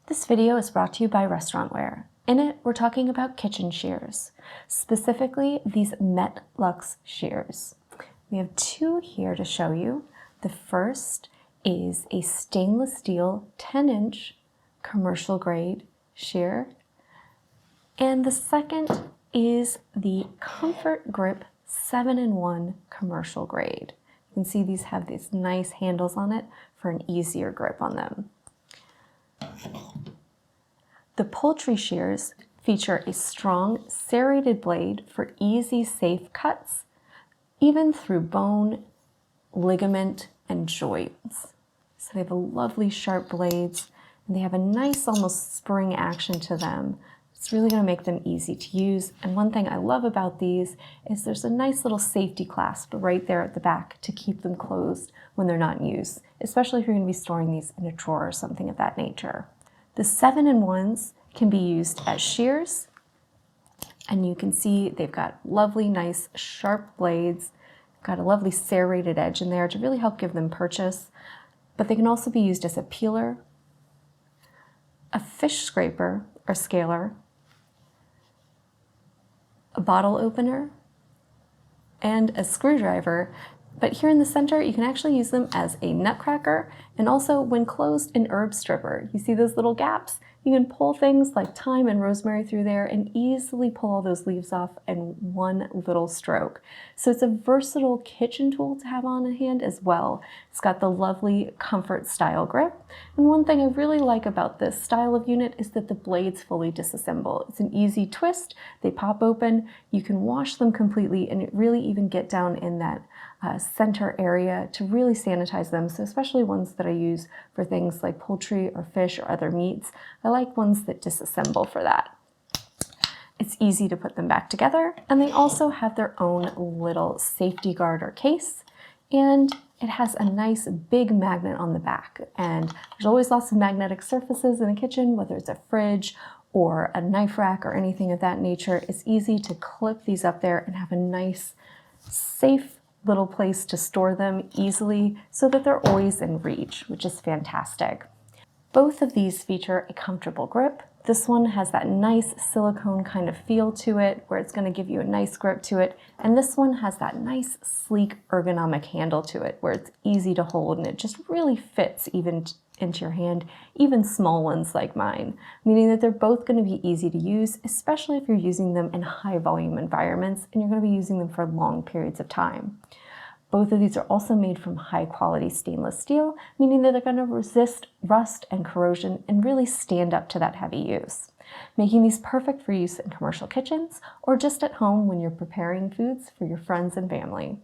This video is brought to you by Restaurantware. In it, we're talking about kitchen shears, specifically these Met-Lux shears. We have two here to show you. The first is a stainless steel 10-inch commercial grade shear, and the second is the Comfort Grip 7-in-1 commercial grade. You can see these have these nice handles on it for an easier grip on them. The poultry shears feature a strong serrated blade for easy, safe cuts, even through bone, ligament, and joints. So they have a lovely sharp blades, and they have a nice almost spring action to them. It's really going to make them easy to use. And one thing I love about these is there's a nice little safety clasp right there at the back to keep them closed when they're not in use, especially if you're going to be storing these in a drawer or something of that nature. The 7-in-1s can be used as shears, and you can see they've got lovely, nice, sharp blades, got a lovely serrated edge in there to really help give them purchase, but they can also be used as a peeler, a fish scraper or scaler, a bottle opener, and a screwdriver. But here in the center, you can actually use them as a nutcracker, and also when closed, an herb stripper. You see those little gaps? You can pull things like thyme and rosemary through there and easily pull all those leaves off in one little stroke. So it's a versatile kitchen tool to have on hand as well. It's got the lovely comfort style grip. And one thing I really like about this style of unit is that the blades fully disassemble. It's an easy twist. They pop open. You can wash them completely and really even get down in that center area to really sanitize them. So especially ones that I use for things like poultry or fish or other meats, I like ones that disassemble for that. It's easy to put them back together, and they also have their own little safety guard or case, and it has a nice big magnet on the back. And there's always lots of magnetic surfaces in a kitchen, whether it's a fridge or a knife rack or anything of that nature. It's easy to clip these up there and have a nice, safe little place to store them easily so that they're always in reach, which is fantastic. Both of these feature a comfortable grip. This one has that nice silicone kind of feel to it where it's going to give you a nice grip to it, and this one has that nice sleek ergonomic handle to it where it's easy to hold and it just really fits even into your hand, even small ones like mine, meaning that they're both going to be easy to use, especially if you're using them in high volume environments and you're going to be using them for long periods of time. Both of these are also made from high quality stainless steel, meaning that they're going to resist rust and corrosion and really stand up to that heavy use, making these perfect for use in commercial kitchens or just at home when you're preparing foods for your friends and family.